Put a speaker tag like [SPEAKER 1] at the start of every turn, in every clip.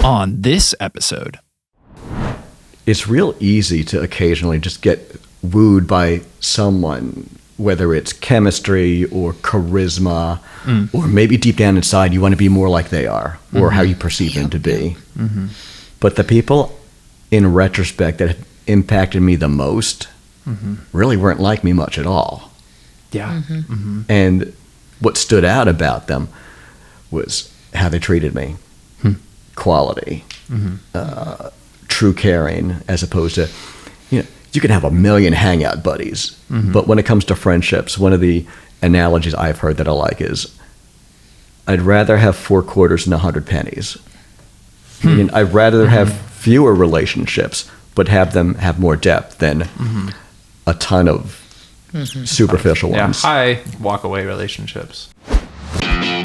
[SPEAKER 1] on this episode.
[SPEAKER 2] It's real easy to occasionally just get wooed by someone, whether it's chemistry or charisma, or maybe deep down inside you want to be more like they are, or how you perceive them to be. But the people, in retrospect, that have impacted me the most really weren't like me much at all.
[SPEAKER 1] Yeah.
[SPEAKER 2] And what stood out about them was how they treated me. Quality, true caring, as opposed to, you can have a million hangout buddies, but when it comes to friendships, one of the analogies I've heard that I like is, I'd rather have 4 quarters than 100 pennies. I'd rather have fewer relationships, but have them have more depth than a ton of superficial ones.
[SPEAKER 1] High walk-away relationships.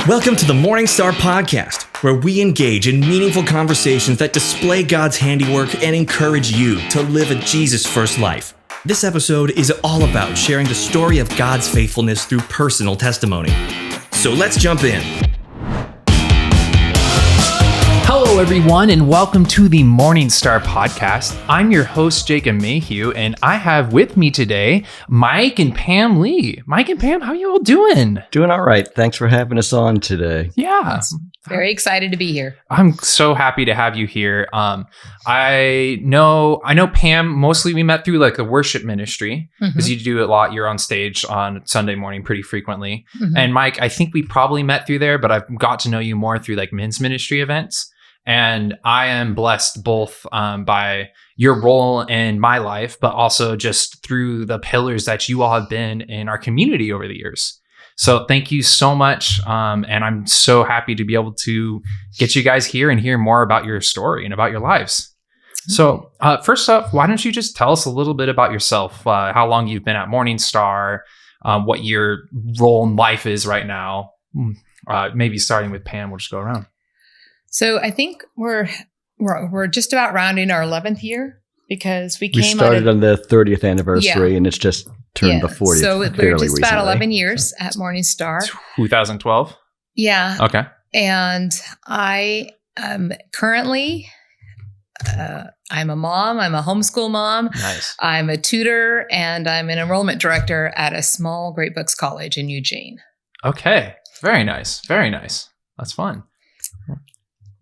[SPEAKER 3] Welcome to the Morning Star Podcast, where we engage in meaningful conversations that display God's handiwork and encourage you to live a Jesus-first life. This episode is all about sharing the story of God's faithfulness through personal testimony. So let's jump in.
[SPEAKER 1] Hello, everyone, and welcome to the Morning Star Podcast. I'm your host, Jacob Mayhew, and I have with me today Mike and Pam Lee. Mike and Pam, how you all doing?
[SPEAKER 2] Doing all right. Thanks for having us on today.
[SPEAKER 1] Yeah.
[SPEAKER 4] Very excited to be here.
[SPEAKER 1] I'm so happy to have you here. I know Pam, mostly we met through like the worship ministry, because you do a lot. You're on stage on Sunday morning pretty frequently. And Mike, I think we probably met through there, but I've got to know you more through like men's ministry events. And I am blessed both by your role in my life, but also just through the pillars that you all have been in our community over the years. So thank you so much. And I'm so happy to be able to get you guys here and hear more about your story and about your lives. So first up, why don't you just tell us a little bit about yourself, how long you've been at Morning Star, what your role in life is right now. Maybe starting with Pam, we'll just go around.
[SPEAKER 4] So I think we're just about rounding our 11th year, because we
[SPEAKER 2] started on the 30th anniversary, and it's just turned the 40th.
[SPEAKER 4] So we're just
[SPEAKER 2] recently.
[SPEAKER 4] about 11 years at Morning Star.
[SPEAKER 1] 2012?
[SPEAKER 4] Yeah.
[SPEAKER 1] Okay.
[SPEAKER 4] And I am currently, I'm a mom. I'm a homeschool mom.
[SPEAKER 1] Nice.
[SPEAKER 4] I'm a tutor, and I'm an enrollment director at a small Great Books college in Eugene.
[SPEAKER 1] Okay. Very nice. Very nice. That's fun.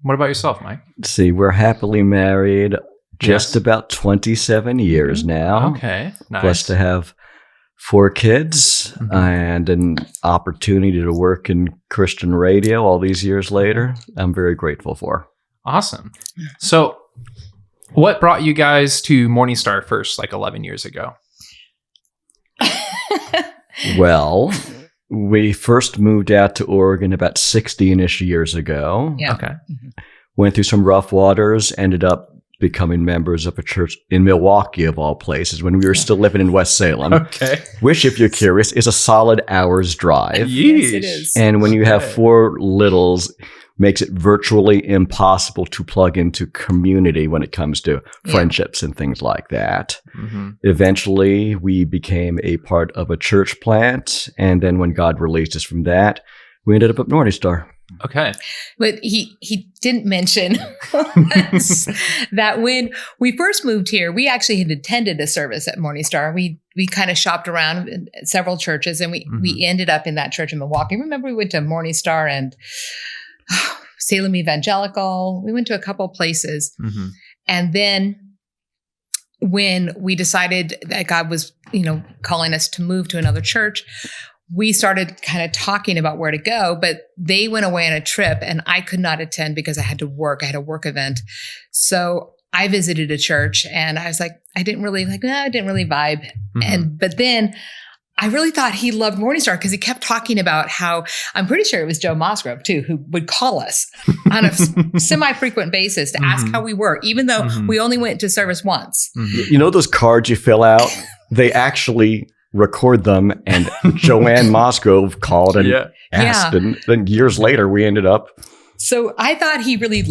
[SPEAKER 1] What about yourself, Mike?
[SPEAKER 2] Let's see, we're happily married just about 27 years now.
[SPEAKER 1] Okay, nice.
[SPEAKER 2] Blessed to have 4 kids and an opportunity to work in Christian radio all these years later. I'm very grateful for.
[SPEAKER 1] Awesome. So what brought you guys to Morning Star first, like 11 years ago?
[SPEAKER 2] Well, we first moved out to Oregon about 16-ish years ago.
[SPEAKER 4] Yeah.
[SPEAKER 1] Okay.
[SPEAKER 2] Went through some rough waters, ended up becoming members of a church in Milwaukee, of all places, when we were still living in West Salem.
[SPEAKER 1] Okay.
[SPEAKER 2] Which, if you're curious, is a solid hour's drive.
[SPEAKER 4] Yes, it is.
[SPEAKER 2] And when you have 4 littles, makes it virtually impossible to plug into community when it comes to friendships and things like that. Eventually, we became a part of a church plant. And then when God released us from that, we ended up at Morning Star.
[SPEAKER 1] Okay.
[SPEAKER 4] But he didn't mention that when we first moved here, we actually had attended a service at Morning Star. We kind of shopped around at several churches, and we ended up in that church in Milwaukee. Remember, we went to Morning Star and Salem Evangelical. We went to a couple places. And then when we decided that God was, calling us to move to another church, we started kind of talking about where to go, but they went away on a trip and I could not attend because I had to work. I had a work event. So I visited a church and I was like, I didn't really vibe. But then I really thought he loved Morning Star because he kept talking about how, I'm pretty sure it was Joe Mosgrove too, who would call us on a semi-frequent basis to ask how we were, even though we only went to service once.
[SPEAKER 2] You know those cards you fill out? They actually record them, and Joanne Mosgrove called and asked, and then years later we ended up.
[SPEAKER 4] So I thought he really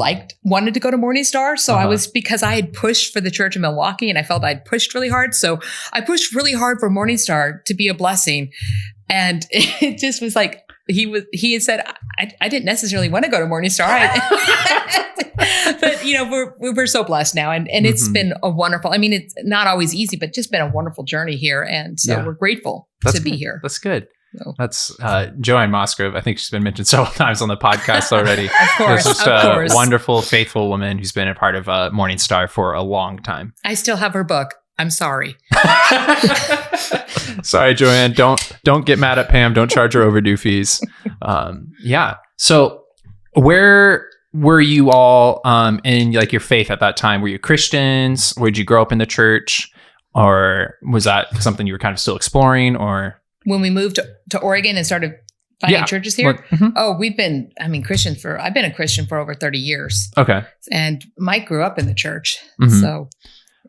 [SPEAKER 4] wanted to go to Morning Star. So I was, because I had pushed for the church in Milwaukee and I felt I'd pushed really hard. So I pushed really hard for Morning Star to be a blessing. And it just was like, he had said, I didn't necessarily want to go to Morning Star. But But we're so blessed now, and it's been a wonderful. I mean, it's not always easy, but just been a wonderful journey here, and so we're grateful to be here.
[SPEAKER 1] That's good. So. That's Joanne Mosgrove. I think she's been mentioned several times on the podcast already.
[SPEAKER 4] Of course,
[SPEAKER 1] just a wonderful, faithful woman who's been a part of Morning Star for a long time.
[SPEAKER 4] I still have her book. I'm sorry.
[SPEAKER 1] Sorry, Joanne. Don't get mad at Pam. Don't charge her overdue fees. Yeah. So where were you all in like your faith at that time? Were you Christians? Or did you grow up in the church? Or was that something you were kind of still exploring? Or
[SPEAKER 4] when we moved to Oregon and started finding churches here? We've been, Christians I've been a Christian for over 30 years.
[SPEAKER 1] Okay.
[SPEAKER 4] And Mike grew up in the church. So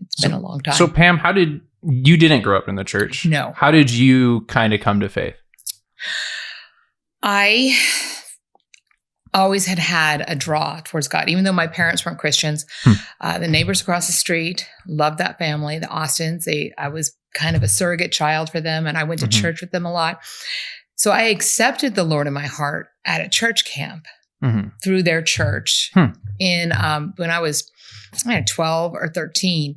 [SPEAKER 4] it's been a long time.
[SPEAKER 1] So Pam, you didn't grow up in the church?
[SPEAKER 4] No.
[SPEAKER 1] How did you kind of come to faith?
[SPEAKER 4] I always had a draw towards God, even though my parents weren't Christians. The neighbors across the street loved that family, the Austins. I was kind of a surrogate child for them, and I went to church with them a lot. So I accepted the Lord in my heart at a church camp through their church in when I was 12 or 13.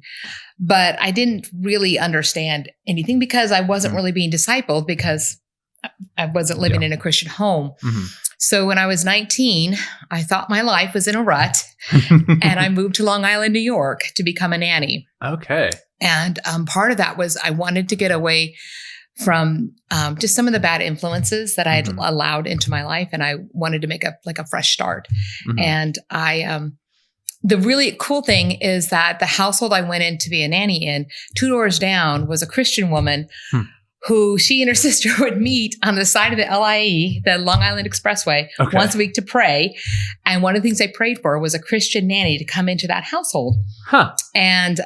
[SPEAKER 4] But I didn't really understand anything because I wasn't really being discipled because I wasn't living in a Christian home. So when I was 19, I thought my life was in a rut and I moved to Long Island, New York to become a nanny.
[SPEAKER 1] Okay.
[SPEAKER 4] And part of that was I wanted to get away from just some of the bad influences that I had allowed into my life. And I wanted to make a fresh start. And the really cool thing is that the household I went in to be a nanny in, 2 doors down was a Christian woman who she and her sister would meet on the side of the LIE, the Long Island Expressway, once a week to pray. And one of the things they prayed for was a Christian nanny to come into that household. And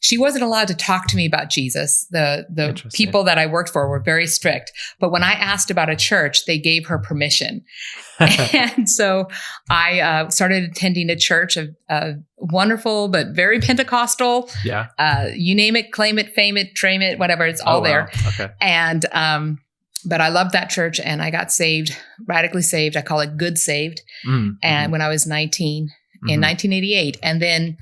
[SPEAKER 4] she wasn't allowed to talk to me about Jesus. The people that I worked for were very strict. But when I asked about a church, they gave her permission. And so I started attending a church of wonderful, but very Pentecostal.
[SPEAKER 1] Yeah.
[SPEAKER 4] You name it, claim it, fame it, trame it, whatever. It's all there.
[SPEAKER 1] Okay.
[SPEAKER 4] And but I loved that church, and I got saved, radically saved. I call it good saved. And when I was 19 in 1988, and then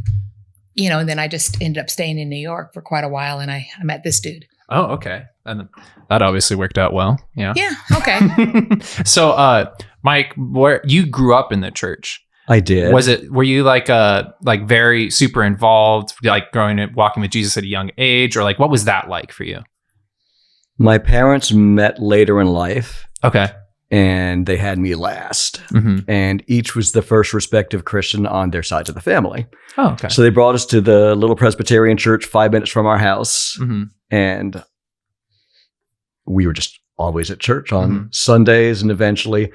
[SPEAKER 4] I just ended up staying in New York for quite a while, and I met this dude.
[SPEAKER 1] Oh, okay. And that obviously worked out well. Yeah.
[SPEAKER 4] Yeah. Okay.
[SPEAKER 1] So, Mike, where you grew up in the church?
[SPEAKER 2] I did.
[SPEAKER 1] Were you like very super involved, like walking with Jesus at a young age, or like what was that like for you?
[SPEAKER 2] My parents met later in life.
[SPEAKER 1] Okay.
[SPEAKER 2] And they had me last. And each was the first respective Christian on their sides of the family.
[SPEAKER 1] Oh, okay.
[SPEAKER 2] So they brought us to the little Presbyterian church 5 minutes from our house. And we were just always at church on Sundays, and eventually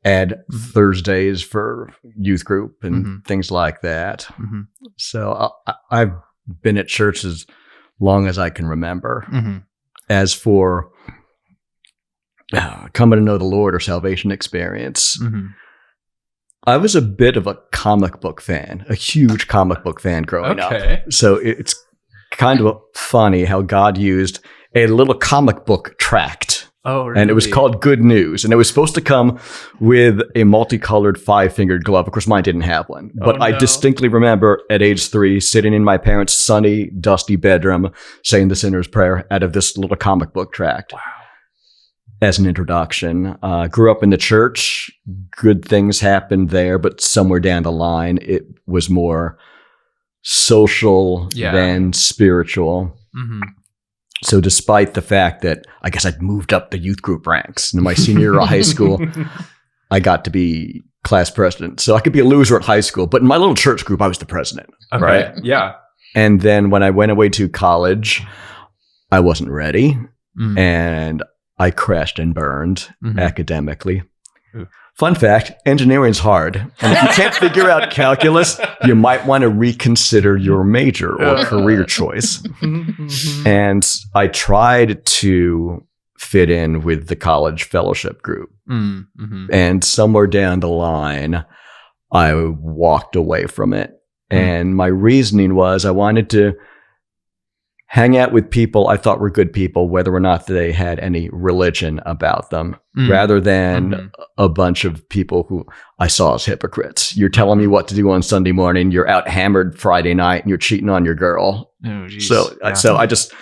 [SPEAKER 2] add Thursdays for youth group and things like that. So I've been at church as long as I can remember. As for coming to know the Lord or salvation experience, I was a bit of a comic book fan, a huge comic book fan growing up. So it's kind of funny how God used a little comic book tract.
[SPEAKER 1] Oh, really?
[SPEAKER 2] And it was called Good News. And it was supposed to come with a multicolored 5-fingered glove. Of course, mine didn't have one. But I distinctly remember at age 3 sitting in my parents' sunny, dusty bedroom saying the sinner's prayer out of this little comic book tract.
[SPEAKER 1] Wow.
[SPEAKER 2] As an introduction. Grew up in the church. Good things happened there, but somewhere down the line, it was more social than spiritual. So despite the fact that I guess I'd moved up the youth group ranks in my senior year of high school, I got to be class president. So I could be a loser at high school, but in my little church group, I was the president.
[SPEAKER 1] Okay.
[SPEAKER 2] Right?
[SPEAKER 1] Yeah.
[SPEAKER 2] And then when I went away to college, I wasn't ready. And I crashed and burned academically.
[SPEAKER 1] Ooh.
[SPEAKER 2] Fun fact, engineering's hard. And if you can't figure out calculus, you might want to reconsider your major or career choice. And I tried to fit in with the college fellowship group. And somewhere down the line, I walked away from it. And my reasoning was I wanted to hang out with people I thought were good people, whether or not they had any religion about them, rather than a bunch of people who I saw as hypocrites. You're telling me what to do on Sunday morning. You're out hammered Friday night and you're cheating on your girl.
[SPEAKER 1] Oh, geez.
[SPEAKER 2] So I just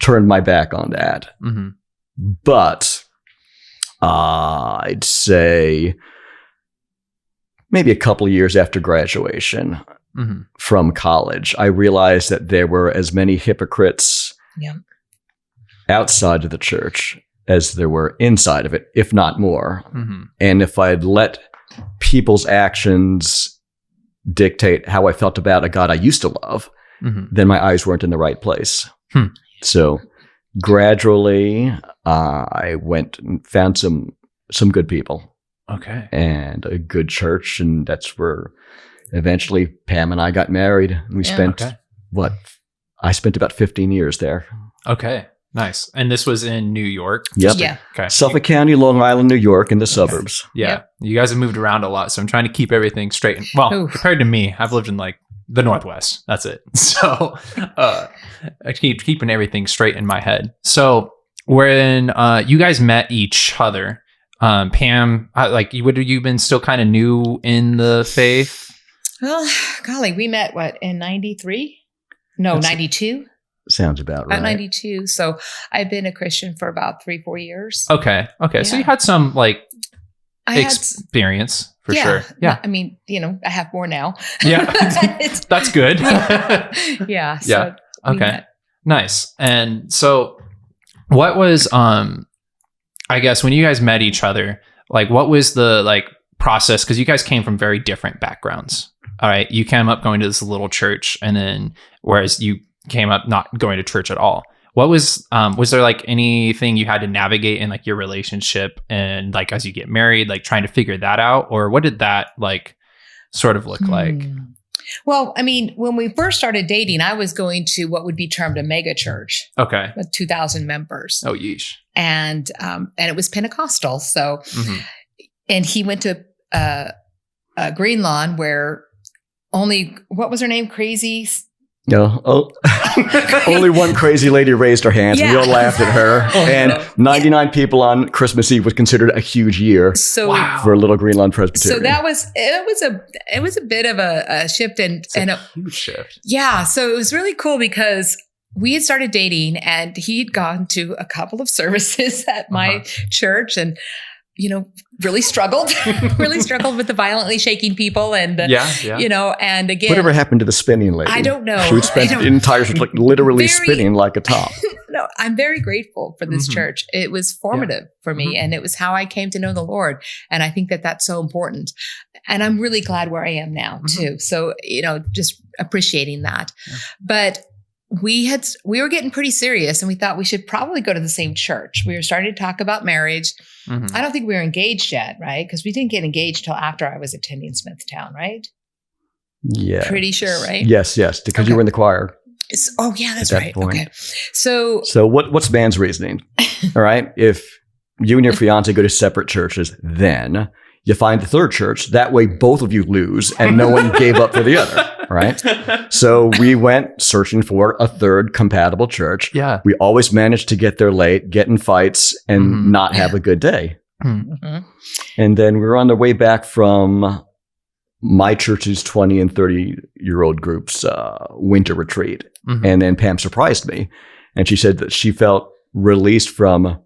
[SPEAKER 2] turned my back on that. But I'd say maybe a couple of years after graduation from college, I realized that there were as many hypocrites outside of the church as there were inside of it, if not more. And if I'd let people's actions dictate how I felt about a God I used to love, then my eyes weren't in the right place. So gradually, I went and found some good people.
[SPEAKER 1] Okay.
[SPEAKER 2] And a good church, and that's where eventually Pam and I got married. We spent I spent about 15 years there.
[SPEAKER 1] Okay. Nice. And this was in New York?
[SPEAKER 2] Yep.
[SPEAKER 4] Yeah.
[SPEAKER 1] Okay.
[SPEAKER 2] Suffolk County, Long Island, New York, in the suburbs.
[SPEAKER 1] Yeah.
[SPEAKER 4] Yep.
[SPEAKER 1] You guys have moved around a lot, so I'm trying to keep everything straight. Well, compared to me, I've lived in like the Northwest. That's it. So I keep keeping everything straight in my head. So when you guys met each other, Pam, would you been still kind of new in the faith?
[SPEAKER 4] Well, golly, we met in 93? No, 92?
[SPEAKER 2] Sounds about right.
[SPEAKER 4] About 92. So I've been a Christian for about 3-4 years.
[SPEAKER 1] Okay.
[SPEAKER 4] Yeah.
[SPEAKER 1] So you had some experience for sure. Yeah.
[SPEAKER 4] I mean, I have more now.
[SPEAKER 1] Yeah. That's good.
[SPEAKER 4] Yeah. So
[SPEAKER 1] okay. Nice. And so what was, I guess when you guys met each other, what was the process? Cause you guys came from very different backgrounds. All right. You came up going to this little church, and then whereas you came up not going to church at all. What was there anything you had to navigate in your relationship and as you get married, trying to figure that out? Or what did that sort of look like?
[SPEAKER 4] Well, I mean, when we first started dating, I was going to what would be termed a mega church.
[SPEAKER 1] Okay.
[SPEAKER 4] With 2,000 members.
[SPEAKER 1] Oh, yeesh.
[SPEAKER 4] And it was Pentecostal. So, and he went to Green Lawn where what was her name? Crazy?
[SPEAKER 2] No. Only one crazy lady raised her hand. Yeah. We all laughed at her. And 99 people on Christmas Eve was considered a huge year for a little Green Lawn Presbyterian.
[SPEAKER 4] So it was a bit of a shift and a
[SPEAKER 1] huge shift.
[SPEAKER 4] Yeah. So it was really cool because we had started dating and he'd gone to a couple of services at my church and really struggled with the violently shaking people. And, and again,
[SPEAKER 2] whatever happened to the spinning lady?
[SPEAKER 4] I don't know.
[SPEAKER 2] She would spend the entire literally spinning like a top.
[SPEAKER 4] No, I'm very grateful for this church. It was formative for me, and it was how I came to know the Lord. And I think that that's so important. And I'm really glad where I am now too. So, just appreciating that. Yeah. But we were getting pretty serious, and we thought we should probably go to the same church. We were starting to talk about marriage. I don't think we were engaged yet, right? Because we didn't get engaged till after I was attending Smithtown, right?
[SPEAKER 2] Yeah.
[SPEAKER 4] Pretty sure, right?
[SPEAKER 2] Yes, because you were in the choir.
[SPEAKER 4] Oh, yeah, that's right. Point. Okay. So
[SPEAKER 2] what's man's reasoning? All right. If you and your fiance go to separate churches, then you find the third church. That way, both of you lose and no one gave up for the other. Right. So we went searching for a third compatible church.
[SPEAKER 1] Yeah.
[SPEAKER 2] We always managed to get there late, get in fights, and not have a good day. And then we were on the way back from my church's 20 and 30-year-old groups winter retreat. And then Pam surprised me. And she said that she felt released from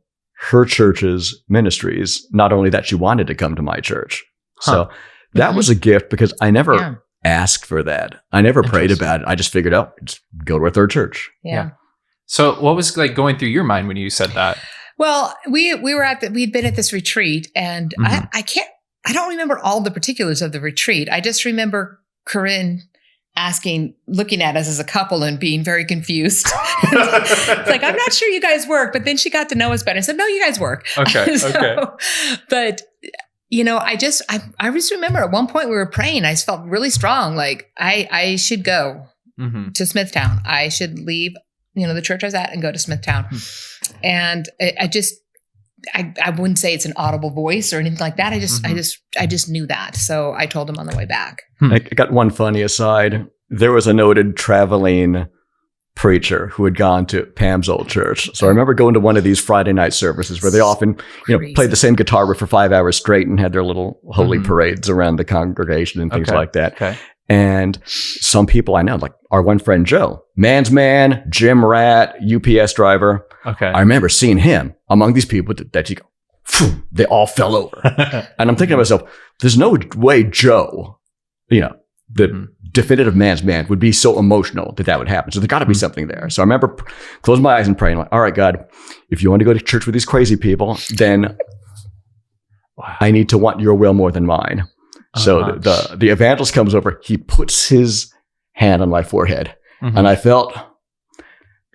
[SPEAKER 2] her church's ministries. Not only that, she wanted to come to my church. So that was a gift because I never asked for that. I never prayed about it. I just figured out, just go to a third church.
[SPEAKER 4] Yeah.
[SPEAKER 1] So what was going through your mind when you said that?
[SPEAKER 4] Well, we'd been at this retreat, and I don't remember all the particulars of the retreat. I just remember Corinne looking at us as a couple and being very confused. It's like, I'm not sure you guys work, but then she got to know us better and said, no, you guys work.
[SPEAKER 1] Okay.
[SPEAKER 4] But I just remember at one point we were praying. I just felt really strong. Like I should go to Smithtown. I should leave, the church I was at and go to Smithtown. And I wouldn't say it's an audible voice or anything like that. I just knew that. So I told him on the way back.
[SPEAKER 2] I got one funny aside. There was a noted traveling preacher who had gone to Pam's old church. So I remember going to one of these Friday night services where they often, played the same guitar riff for 5 hours straight and had their little holy parades around the congregation and things like that.
[SPEAKER 1] Okay.
[SPEAKER 2] And some people I know, like our one friend Joe, man's man, gym rat, UPS driver.
[SPEAKER 1] Okay.
[SPEAKER 2] I remember seeing him among these people that you go, phew, they all fell over. And I'm thinking to myself, there's no way Joe, the definitive man's man, would be so emotional that would happen. So there's got to be something there. So I remember closing my eyes and praying, like, all right, God, if you want to go to church with these crazy people, then I need to want your will more than mine. So the evangelist comes over, he puts his hand on my forehead, and I felt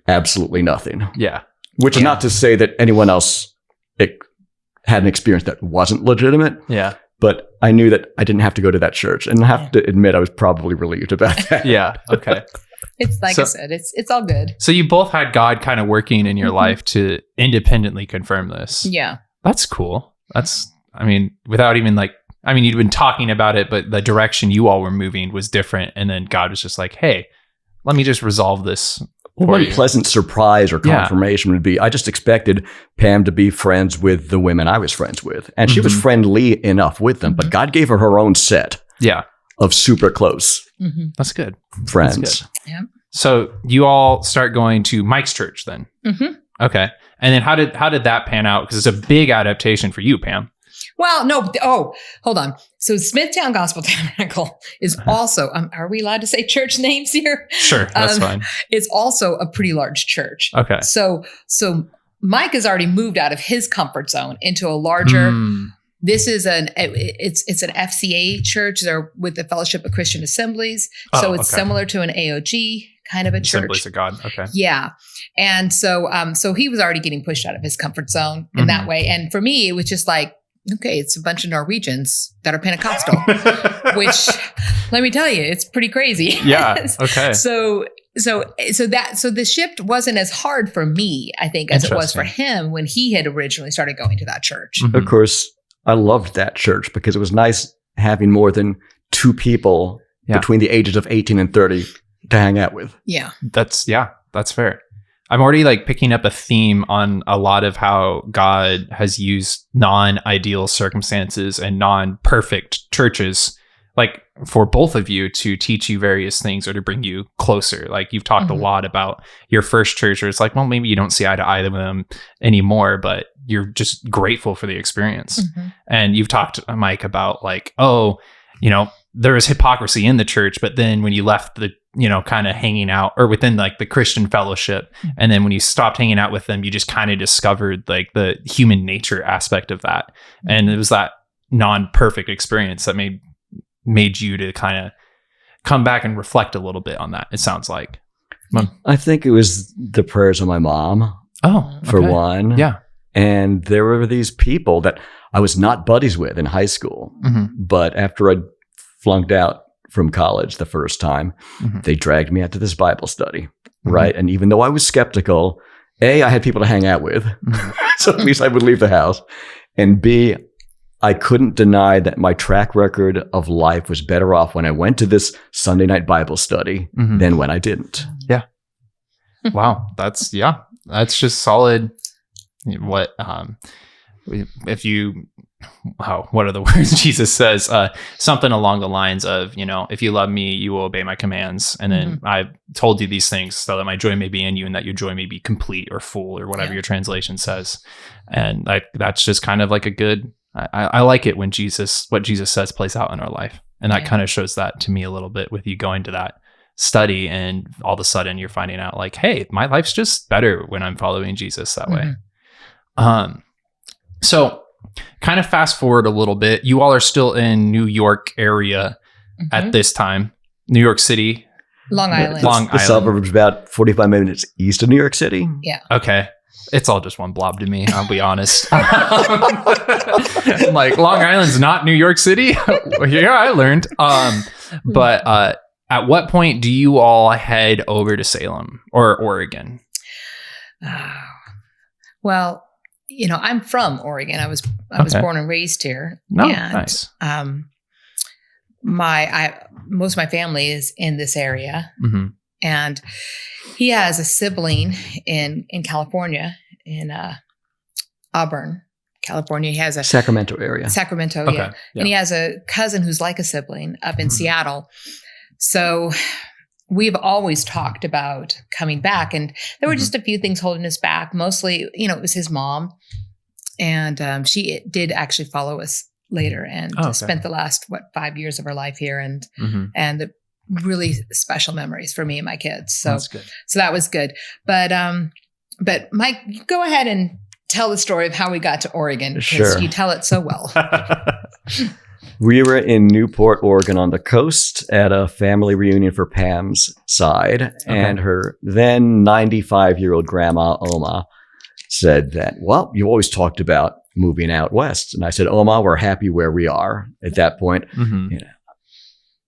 [SPEAKER 2] absolutely nothing.
[SPEAKER 1] Yeah.
[SPEAKER 2] Which is not to say that anyone else had an experience that wasn't legitimate.
[SPEAKER 1] Yeah.
[SPEAKER 2] But I knew that I didn't have to go to that church. And I have to admit, I was probably relieved about that.
[SPEAKER 1] Yeah. Okay.
[SPEAKER 4] It's like I said, it's all good.
[SPEAKER 1] So you both had God kind of working in your life to independently confirm this.
[SPEAKER 4] Yeah.
[SPEAKER 1] That's cool. Without even you'd been talking about it, but the direction you all were moving was different. And then God was just like, hey, let me just resolve this.
[SPEAKER 2] One pleasant surprise or confirmation would be, I just expected Pam to be friends with the women I was friends with. And she was friendly enough with them, but God gave her own set of super close
[SPEAKER 1] That's good.
[SPEAKER 2] friends.
[SPEAKER 1] That's good.
[SPEAKER 4] Yeah.
[SPEAKER 1] So you all start going to Mike's church then? Okay. And then how did that pan out? Because it's a big adaptation for you, Pam.
[SPEAKER 4] Well, no. Oh, hold on. So Smithtown Gospel Tabernacle is also, are we allowed to say church names here?
[SPEAKER 1] Sure. That's fine.
[SPEAKER 4] It's also a pretty large church.
[SPEAKER 1] Okay.
[SPEAKER 4] So Mike has already moved out of his comfort zone into a larger, this is it's an FCA church. They're with the Fellowship of Christian Assemblies. So it's similar to an AOG kind of a church.
[SPEAKER 1] Assemblies of God. Okay.
[SPEAKER 4] Yeah. And so he was already getting pushed out of his comfort zone in that way. And for me, it was just like, okay, it's a bunch of Norwegians that are Pentecostal, which let me tell you, it's pretty crazy.
[SPEAKER 1] Yeah. Okay.
[SPEAKER 4] So the shift wasn't as hard for me, I think, as it was for him when he had originally started going to that church.
[SPEAKER 2] Of course, I loved that church because it was nice having more than two people between the ages of 18 and 30 to hang out with.
[SPEAKER 4] Yeah.
[SPEAKER 1] That's fair. I'm already picking up a theme on a lot of how God has used non-ideal circumstances and non-perfect churches, for both of you to teach you various things or to bring you closer. You've talked a lot about your first church, where it's well, maybe you don't see eye to eye with them anymore, but you're just grateful for the experience. And you've talked, Mike, about there was hypocrisy in the church, but then when you left the, kind of hanging out or within the Christian fellowship, and then when you stopped hanging out with them, you just kind of discovered the human nature aspect of that. And it was that non-perfect experience that made you to kind of come back and reflect a little bit on that. It sounds like.
[SPEAKER 2] I think it was the prayers of my mom. For one.
[SPEAKER 1] Yeah.
[SPEAKER 2] And there were these people that I was not buddies with in high school, but after I'd flunked out from college the first time, they dragged me out to this Bible study, right? And even though I was skeptical, A, I had people to hang out with, so at least I would leave the house, and B, I couldn't deny that my track record of life was better off when I went to this Sunday night Bible study than when I didn't.
[SPEAKER 1] Yeah. Wow. That's just solid. What what are the words Jesus says? Something along the lines of, if you love me, you will obey my commands. And then I told you these things so that my joy may be in you and that your joy may be complete or full or whatever your translation says. And that's just kind of a good, I like it when what Jesus says plays out in our life. And that kind of shows that to me a little bit with you going to that study, and all of a sudden you're finding out hey, my life's just better when I'm following Jesus that way. So kind of fast forward a little bit. You all are still in New York area at this time. New York City.
[SPEAKER 4] Long Island.
[SPEAKER 2] The suburbs about 45 minutes east of New York City.
[SPEAKER 4] Yeah.
[SPEAKER 1] Okay. It's all just one blob to me, I'll be honest. Long Island's not New York City. Here I learned. But at what point do you all head over to Salem or Oregon?
[SPEAKER 4] Well, I'm from Oregon. I was born and raised here.
[SPEAKER 1] No, nice.
[SPEAKER 4] Most of my family is in this area, And he has a sibling in California, in Auburn, California. He has a
[SPEAKER 2] Sacramento area.
[SPEAKER 4] Sacramento,
[SPEAKER 1] Okay,
[SPEAKER 4] yeah.
[SPEAKER 1] yeah.
[SPEAKER 4] And he has a cousin who's like a sibling up in Seattle. So we've always talked about coming back, and there were just a few things holding us back. Mostly, it was his mom, and she did actually follow us later and spent the last 5 years of her life here, and the really special memories for me and my kids. So
[SPEAKER 1] That's good.
[SPEAKER 4] So that was good. But Mike, go ahead and tell the story of how we got to Oregon, because
[SPEAKER 2] Sure.
[SPEAKER 4] you tell it so well.
[SPEAKER 2] We were in Newport, Oregon on the coast at a family reunion for Pam's side. And her then 95-year-old grandma, Oma, said that, well, you always talked about moving out west. And I said, Oma, we're happy where we are at that point.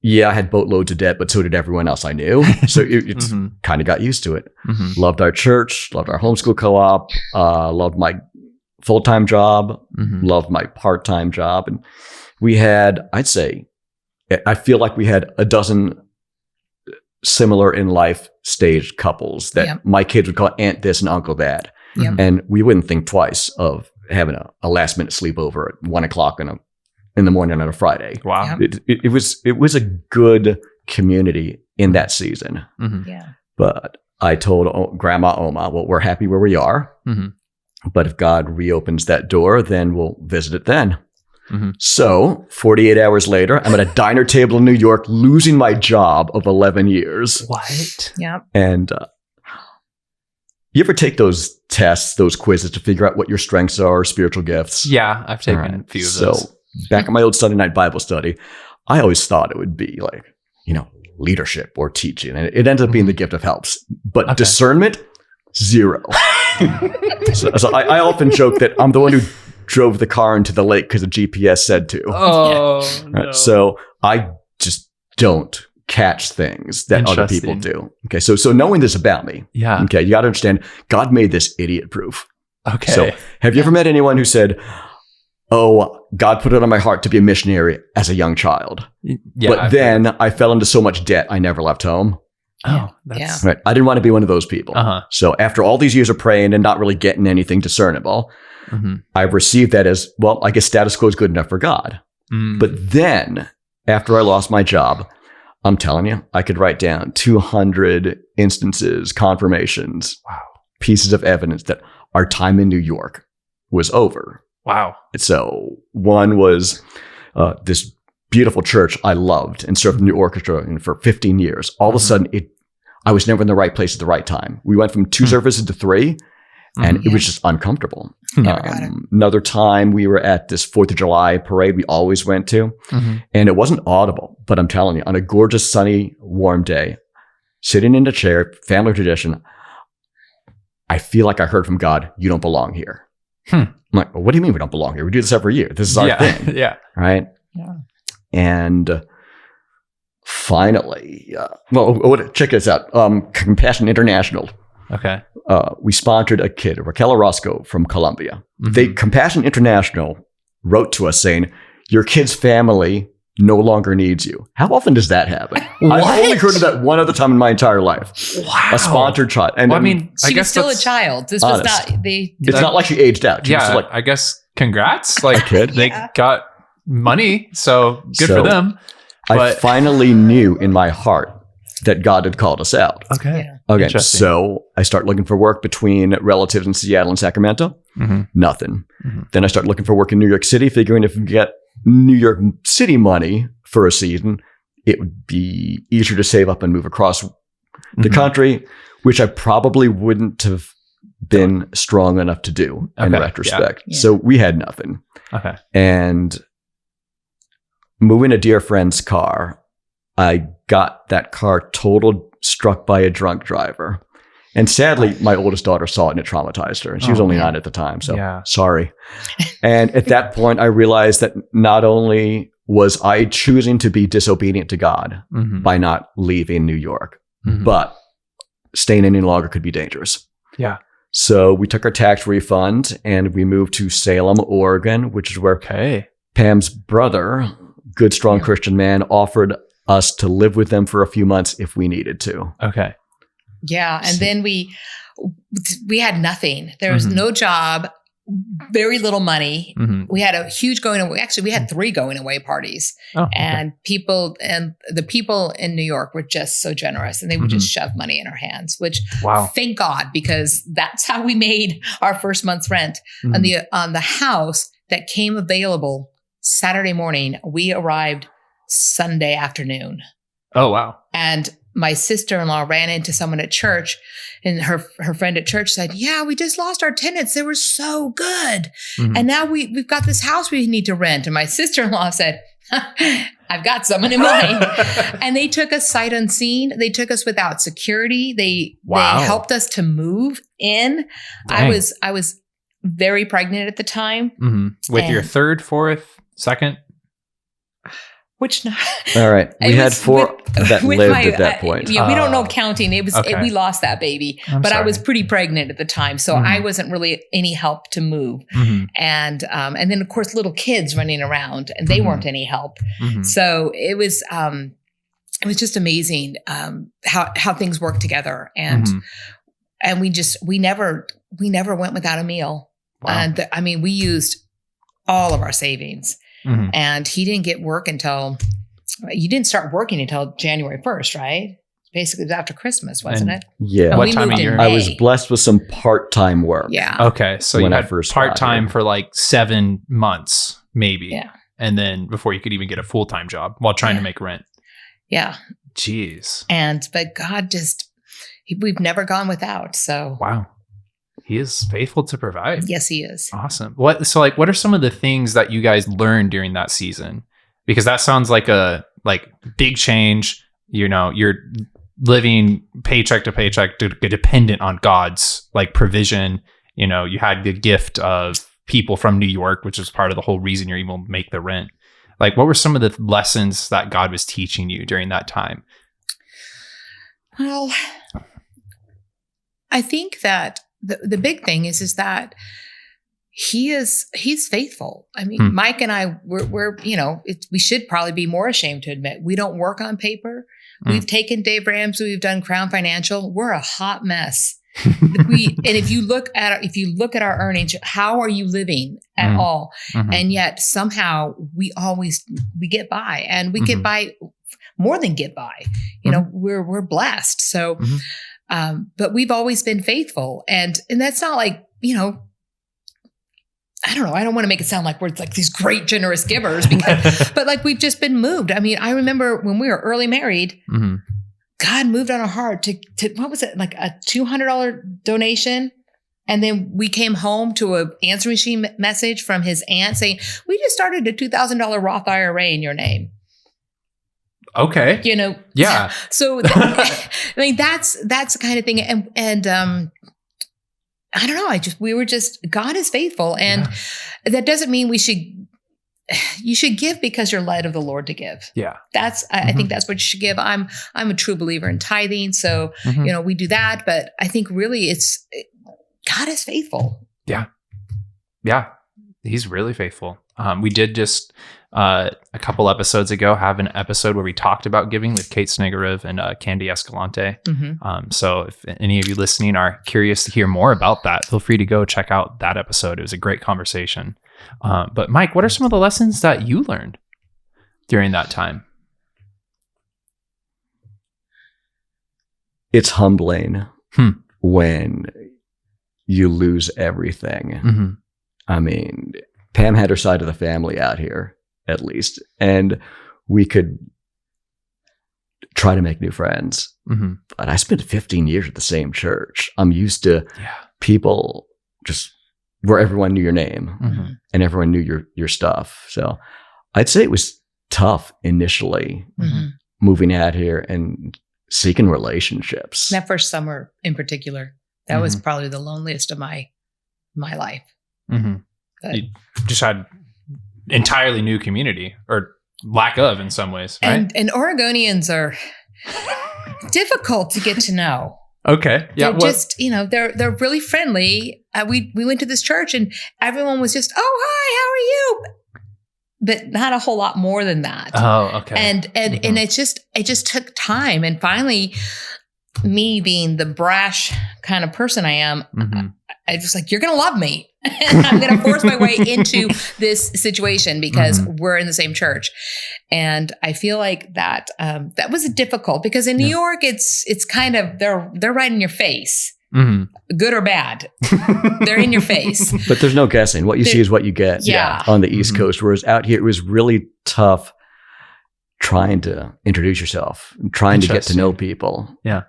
[SPEAKER 2] Yeah, I had boatloads of debt, but so did everyone else I knew. So it's kind of got used to it. Loved our church, loved our homeschool co-op, loved my full-time job, loved my part-time job. And we had, I feel like we had a dozen similar in life stage couples that my kids would call Aunt this and Uncle that. And we wouldn't think twice of having a last minute sleepover at 1:00 in the morning on a Friday.
[SPEAKER 1] Wow.
[SPEAKER 2] It was a good community in that season. But I told Grandma Oma, well, we're happy where we are. But if God reopens that door, then we'll visit it then. So 48 hours later, I'm at a diner table in New York, losing my job of 11 years.
[SPEAKER 1] What?
[SPEAKER 4] Yeah.
[SPEAKER 2] And you ever take those tests, those quizzes to figure out what your strengths are or spiritual gifts?
[SPEAKER 1] Yeah, I've taken a few of those.
[SPEAKER 2] So back in my old Sunday night Bible study, I always thought it would be like, leadership or teaching. And it ends up being the gift of helps. But discernment, 0. so I often joke that I'm the one who drove the car into the lake because the GPS said to.
[SPEAKER 1] Oh, no.
[SPEAKER 2] Right? So I just don't catch things that other people do. Okay, so knowing this about me, okay, you got to understand, God made this idiot-proof.
[SPEAKER 1] Okay.
[SPEAKER 2] So have you ever met anyone who said, oh, God put it on my heart to be a missionary as a young child, but then I fell into so much debt, I never left home?
[SPEAKER 1] Oh, that's
[SPEAKER 2] right. I didn't want to be one of those people. So after all these years of praying and not really getting anything discernible, I received that as, well, I guess status quo is good enough for God. But then after I lost my job, I'm telling you, I could write down 200 instances, confirmations, pieces of evidence that our time in New York was over.
[SPEAKER 1] Wow.
[SPEAKER 2] So one was this beautiful church I loved and served in the orchestra for 15 years. All of a sudden, I was never in the right place at the right time. We went from 2 services to 3, and it was just uncomfortable. Another time, we were at this 4th of July parade we always went to, and it wasn't audible, but I'm telling you, on a gorgeous, sunny, warm day, sitting in a chair, family tradition, I feel like I heard from God, you don't belong here. I'm like, well, what do you mean we don't belong here? We do this every year. This is our thing. Right?
[SPEAKER 4] Yeah.
[SPEAKER 2] And finally, check this out. Compassion International.
[SPEAKER 1] Okay.
[SPEAKER 2] We sponsored a kid, Raquel Orozco from Colombia. Compassion International wrote to us saying, your kid's family no longer needs you. How often does that happen? I've only heard of that one other time in my entire life.
[SPEAKER 1] Wow.
[SPEAKER 2] A sponsored child. And
[SPEAKER 1] I mean,
[SPEAKER 4] she was still a child. This was not,
[SPEAKER 2] it's not like she aged out. She was like,
[SPEAKER 1] I guess congrats. Like,
[SPEAKER 2] kid.
[SPEAKER 1] They got money, so good for them.
[SPEAKER 2] I finally knew in my heart that God had called us out.
[SPEAKER 1] Okay.
[SPEAKER 2] Okay. So I start looking for work between relatives in Seattle and Sacramento. Nothing. Then I start looking for work in New York City, figuring if we get New York City money for a season, it would be easier to save up and move across the country, which I probably wouldn't have been strong enough to do in retrospect.
[SPEAKER 4] Yeah.
[SPEAKER 2] So we had nothing.
[SPEAKER 1] Okay.
[SPEAKER 2] And moving a dear friend's car, I got that car totaled, struck by a drunk driver. And sadly, my oldest daughter saw it and it traumatized her. And she was only 9 at the time. So sorry. And at that point, I realized that not only was I choosing to be disobedient to God by not leaving New York, but staying any longer could be dangerous.
[SPEAKER 1] Yeah.
[SPEAKER 2] So we took our tax refund and we moved to Salem, Oregon, which is where Pam's brother, good, strong Christian man, offered us to live with them for a few months if we needed to.
[SPEAKER 1] Okay.
[SPEAKER 4] Yeah. And then we had nothing. There was no job, very little money. We had a huge going away. Actually, we had 3 going away parties.
[SPEAKER 1] Oh, okay.
[SPEAKER 4] And the people in New York were just so generous, and they would just shove money in our hands, which thank God, because that's how we made our first month's rent. On the house that came available Saturday morning, we arrived Sunday afternoon.
[SPEAKER 1] Oh, wow.
[SPEAKER 4] And my sister-in-law ran into someone at church, and her friend at church said, yeah, we just lost our tenants. They were so good. And now we've got this house we need to rent. And my sister-in-law said, I've got someone in mind. And they took us sight unseen. They took us without security. They helped us to move in.
[SPEAKER 1] Dang.
[SPEAKER 4] I was very pregnant at the time.
[SPEAKER 1] With your 3rd, 4th, 2nd?
[SPEAKER 4] Which not?
[SPEAKER 2] All right. We had 4 that lived at that point.
[SPEAKER 4] Yeah, we don't know counting. It was we lost that baby, but
[SPEAKER 1] sorry.
[SPEAKER 4] I was pretty pregnant at the time, so I wasn't really any help to move. And then of course little kids running around, and they weren't any help. So it was just amazing how things work together, and we never went without a meal.
[SPEAKER 1] Wow.
[SPEAKER 4] And we used all of our savings. And he didn't get work you didn't start working until January 1st, right? Basically, it was after Christmas, wasn't it?
[SPEAKER 2] Yeah.
[SPEAKER 4] And
[SPEAKER 1] what
[SPEAKER 4] we
[SPEAKER 1] time
[SPEAKER 4] moved
[SPEAKER 1] of
[SPEAKER 4] in
[SPEAKER 1] year?
[SPEAKER 2] I
[SPEAKER 4] May.
[SPEAKER 2] was blessed with some part-time work.
[SPEAKER 4] Yeah.
[SPEAKER 1] Okay. So
[SPEAKER 2] When
[SPEAKER 1] you
[SPEAKER 2] I
[SPEAKER 1] had
[SPEAKER 2] first got
[SPEAKER 1] part-time
[SPEAKER 2] here.
[SPEAKER 1] for like 7 months, maybe.
[SPEAKER 4] Yeah.
[SPEAKER 1] And then before you could even get a full-time job while trying to make rent.
[SPEAKER 4] Yeah.
[SPEAKER 1] Jeez.
[SPEAKER 4] But God we've never gone without. So
[SPEAKER 1] Wow. He is faithful to provide.
[SPEAKER 4] yes, he is.
[SPEAKER 1] Awesome. What are some of the things that you guys learned during that season? Because that sounds like a big change. You're living paycheck to paycheck, dependent on God's provision. You had the gift of people from New York, which is part of the whole reason you're able to make the rent. What were some of the lessons that God was teaching you during that time?
[SPEAKER 4] Well, I think that the big thing is that he's faithful. Mike and I, we're we should probably be more ashamed to admit we don't work on paper. We've taken Dave Ramsey, we've done Crown Financial. We're a hot mess. And if you look at our earnings, how are you living at all? And yet somehow we get by, and we get by more than get by. We're blessed. So. But we've always been faithful, and that's not I don't know. I don't want to make it sound like we're these great generous givers, but we've just been moved. I remember when we were early married, God moved on our heart to what was it, a $200 donation. And then we came home to an answering machine message from his aunt saying, we just started a $2,000 Roth IRA in your name.
[SPEAKER 1] Okay. Yeah.
[SPEAKER 4] So that's the kind of thing. And I don't know. God is faithful. And that doesn't mean you should give because you're led of the Lord to give.
[SPEAKER 1] Yeah.
[SPEAKER 4] I think that's what you should give. I'm a true believer in tithing. So, we do that, but I think really God is faithful. Yeah.
[SPEAKER 1] Yeah. He's really faithful. We did just a couple episodes ago have an episode where we talked about giving with Kate Snigariv and Candy Escalante. So if any of you listening are curious to hear more about that, feel free to go check out that episode. It was a great conversation. But Mike, what are some of the lessons that you learned during that time?
[SPEAKER 2] It's humbling when you lose everything. Pam had her side of the family out here, at least, and we could try to make new friends. But I spent 15 years at the same church. I'm used to people just where everyone knew your name and everyone knew your stuff. So I'd say it was tough initially moving out here and seeking relationships.
[SPEAKER 4] That first summer in particular, that was probably the loneliest of my life.
[SPEAKER 1] You just had entirely new community, or lack of in some ways, right?
[SPEAKER 4] And Oregonians are difficult to get to know.
[SPEAKER 1] Okay. Yeah.
[SPEAKER 4] They're just, they're really friendly. We went to this church and everyone was just, oh, hi, how are you? But not a whole lot more than that.
[SPEAKER 1] Oh, okay.
[SPEAKER 4] And it just took time. And finally, me being the brash kind of person I am,
[SPEAKER 1] Mm-hmm.
[SPEAKER 4] I was like, you're going to love me. And I'm going to force my way into this situation because we're in the same church. And I feel like that was difficult because in New York, it's kind of, they're right in your face, good or bad. They're in your face.
[SPEAKER 2] But there's no guessing. What you see is what you get on the East Coast. Whereas out here, it was really tough trying to introduce yourself, trying to get to know people.
[SPEAKER 1] Yeah.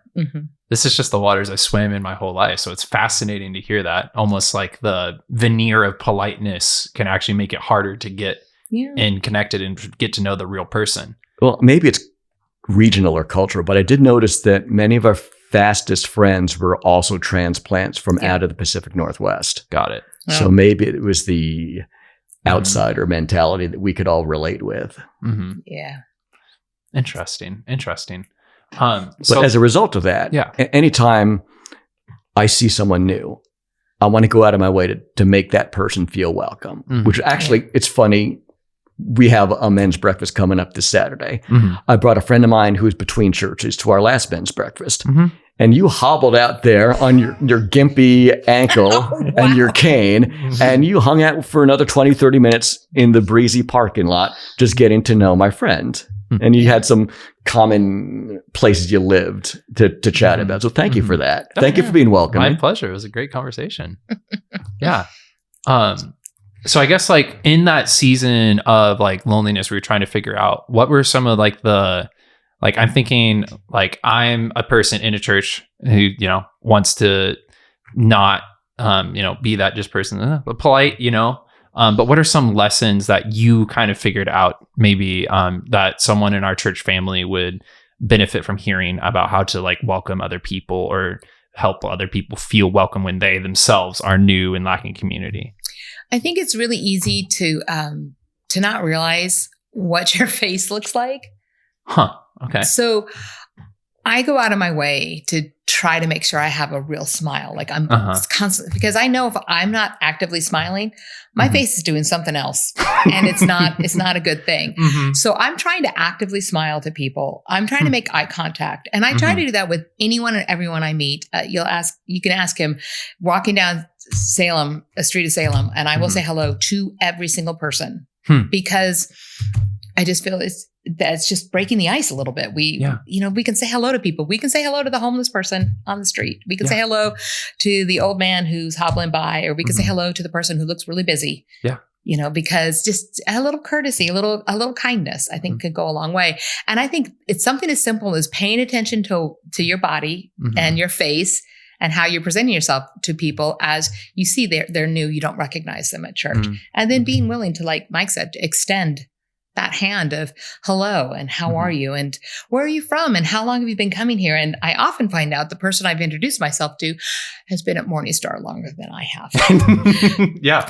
[SPEAKER 1] This is just the waters I swim in my whole life. So it's fascinating to hear that. Almost like the veneer of politeness can actually make it harder to get in connected and get to know the real person.
[SPEAKER 2] Well, maybe it's regional or cultural, but I did notice that many of our fastest friends were also transplants from out of the Pacific Northwest.
[SPEAKER 1] Got it.
[SPEAKER 2] So maybe it was the outsider mentality that we could all relate with.
[SPEAKER 4] Yeah.
[SPEAKER 1] Interesting.
[SPEAKER 2] But as a result of that, anytime I see someone new, I want to go out of my way to make that person feel welcome, which actually, it's funny. We have a men's breakfast coming up this Saturday. I brought a friend of mine who's between churches to our last men's breakfast. And you hobbled out there on your gimpy ankle and your cane, and you hung out for another 20, 30 minutes in the breezy parking lot, just getting to know my friend. And you had some common places you lived to chat about. So thank you for that. Thank you for being welcoming.
[SPEAKER 1] My pleasure. It was a great conversation. Yeah. So I guess like in that season of like loneliness, we were trying to figure out what were some of like I'm thinking like I'm a person in a church who, wants to not, be that just person, but polite, but what are some lessons that you kind of figured out maybe that someone in our church family would benefit from hearing about how to like welcome other people or help other people feel welcome when they themselves are new and lacking community?
[SPEAKER 4] I think it's really easy to not realize what your face looks like.
[SPEAKER 1] Okay.
[SPEAKER 4] So I go out of my way to try to make sure I have a real smile. Like I'm constantly, because I know if I'm not actively smiling, my face is doing something else and it's not a good thing. So I'm trying to actively smile to people. I'm trying to make eye contact. And I try to do that with anyone and everyone I meet. You can ask him walking down Salem, a street of Salem, and I will say hello to every single person because I just feel that's just breaking the ice a little bit. We can say hello to people. We can say hello to the homeless person on the street. We can say hello to the old man who's hobbling by, or we can say hello to the person who looks really busy. Yeah. Because just a little courtesy, a little kindness, I think could go a long way. And I think it's something as simple as paying attention to your body and your face and how you're presenting yourself to people as you see they're new, you don't recognize them at church. And then being willing to, like Mike said, to extend that hand of hello and how are you and where are you from and how long have you been coming here? And I often find out the person I've introduced myself to has been at Morning Star longer than I have.
[SPEAKER 1] Yeah.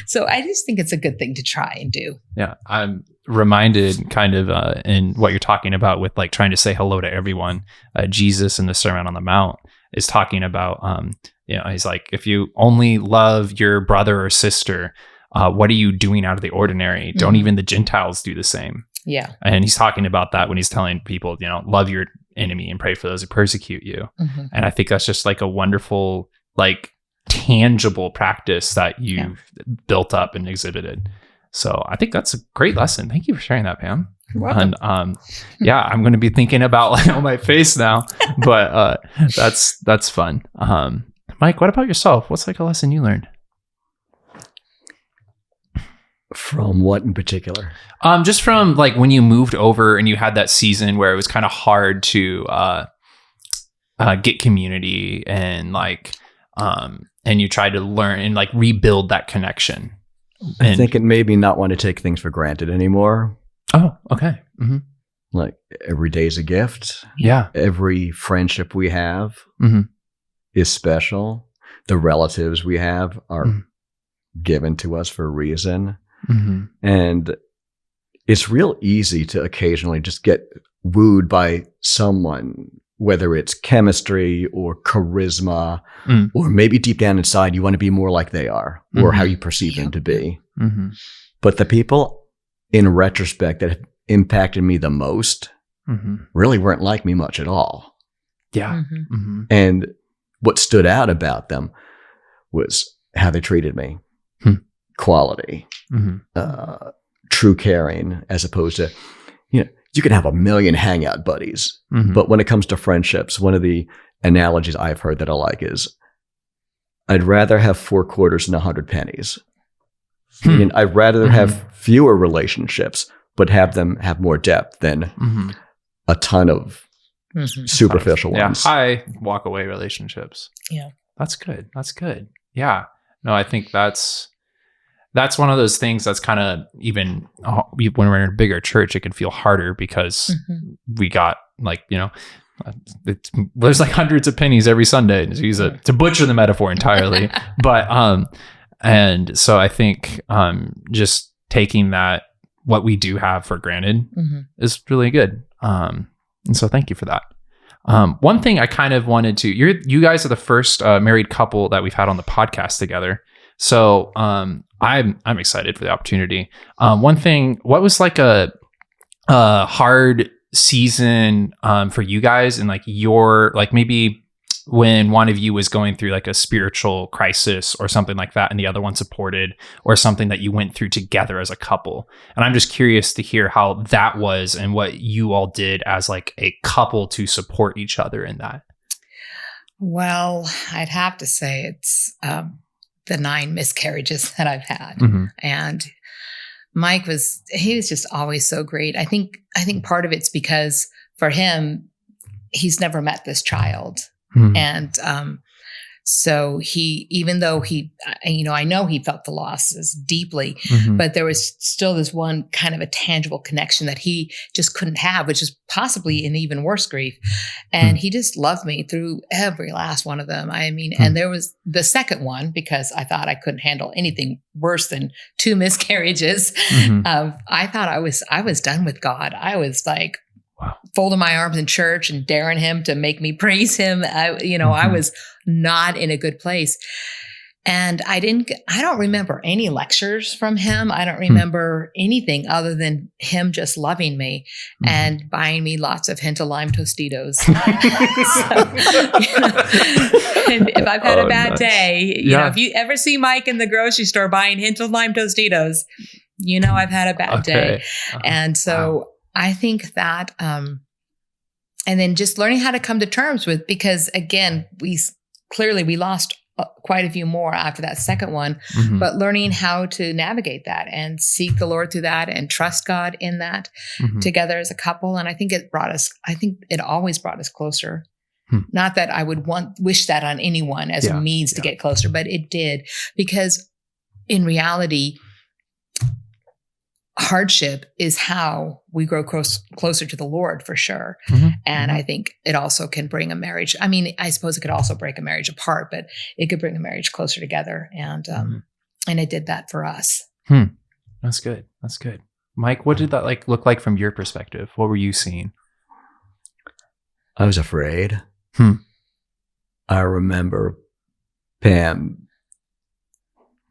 [SPEAKER 4] So I just think it's a good thing to try and do. Yeah.
[SPEAKER 1] I'm reminded kind of in what you're talking about with like trying to say hello to everyone. Jesus in the Sermon on the Mount is talking about, he's like, if you only love your brother or sister, what are you doing out of the ordinary? Don't even the Gentiles do the same? Yeah. And he's talking about that when he's telling people, love your enemy and pray for those who persecute you. And I think that's just like a wonderful, like tangible practice that you've built up and exhibited. So I think that's a great lesson. Thank you for sharing that, Pam.
[SPEAKER 4] You're welcome.
[SPEAKER 1] And I'm going to be thinking about like on my face now, but that's fun. Mike, what about yourself? What's like a lesson you learned?
[SPEAKER 2] From what in particular?
[SPEAKER 1] Just from like when you moved over and you had that season where it was kind of hard to get community and like and you tried to learn and like rebuild that connection.
[SPEAKER 2] I think it made me not want to take things for granted anymore.
[SPEAKER 1] Oh, okay.
[SPEAKER 2] Like every day is a gift.
[SPEAKER 1] Yeah.
[SPEAKER 2] Every friendship we have is special. The relatives we have are given to us for a reason. And it's real easy to occasionally just get wooed by someone, whether it's chemistry or charisma, or maybe deep down inside, you want to be more like they are or how you perceive them to be. But the people in retrospect that have impacted me the most really weren't like me much at all.
[SPEAKER 1] Yeah.
[SPEAKER 2] And what stood out about them was how they treated me. Quality, true caring, as opposed to, you can have a million hangout buddies, but when it comes to friendships, one of the analogies I've heard that I like is, I'd rather have 4 quarters than 100 pennies. I'd rather have fewer relationships, but have them have more depth than a ton of superficial ones.
[SPEAKER 1] High walk away relationships.
[SPEAKER 4] Yeah.
[SPEAKER 1] That's good. Yeah. No, I think that's one of those things that's kind of, even when we're in a bigger church, it can feel harder because we got there's like hundreds of pennies every Sunday to butcher the metaphor entirely. But, and so I think just taking that, what we do have for granted is really good. And so thank you for that. One thing I kind of wanted to, you guys are the first married couple that we've had on the podcast together. So I'm excited for the opportunity. One thing, what was like a hard season for you guys, and like maybe when one of you was going through like a spiritual crisis or something like that and the other one supported, or something that you went through together as a couple? And I'm just curious to hear how that was and what you all did as like a couple to support each other in that.
[SPEAKER 4] Well, I'd have to say it's the 9 miscarriages that I've had. And Mike was just always so great. I think part of it's because for him, he's never met this child. And so even though I know he felt the losses deeply, but there was still this one kind of a tangible connection that he just couldn't have, which is possibly an even worse grief. And he just loved me through every last one of them. I mean, and there was the second one, because I thought I couldn't handle anything worse than 2 miscarriages. I thought I was done with God. I was like, folding my arms in church and daring him to make me praise him. I was not in a good place. And I don't remember any lectures from him. I don't remember anything other than him just loving me and buying me lots of hint of lime Tostitos. And if I've had a bad day, if you ever see Mike in the grocery store buying hint of lime Tostitos, I've had a bad day. And so I think that, and then just learning how to come to terms with, because again, we lost quite a few more after that second one, but learning how to navigate that and seek the Lord through that and trust God in that together as a couple. And I think it always brought us closer. Not that I would wish that on anyone as a means to get closer, but it did, because in reality, hardship is how we grow closer to the Lord, for sure. And I think it also can bring a marriage. I mean, I suppose it could also break a marriage apart, but it could bring a marriage closer together. And it did that for us.
[SPEAKER 1] That's good. Mike, what did that look like from your perspective? What were you seeing?
[SPEAKER 2] I was afraid. I remember Pam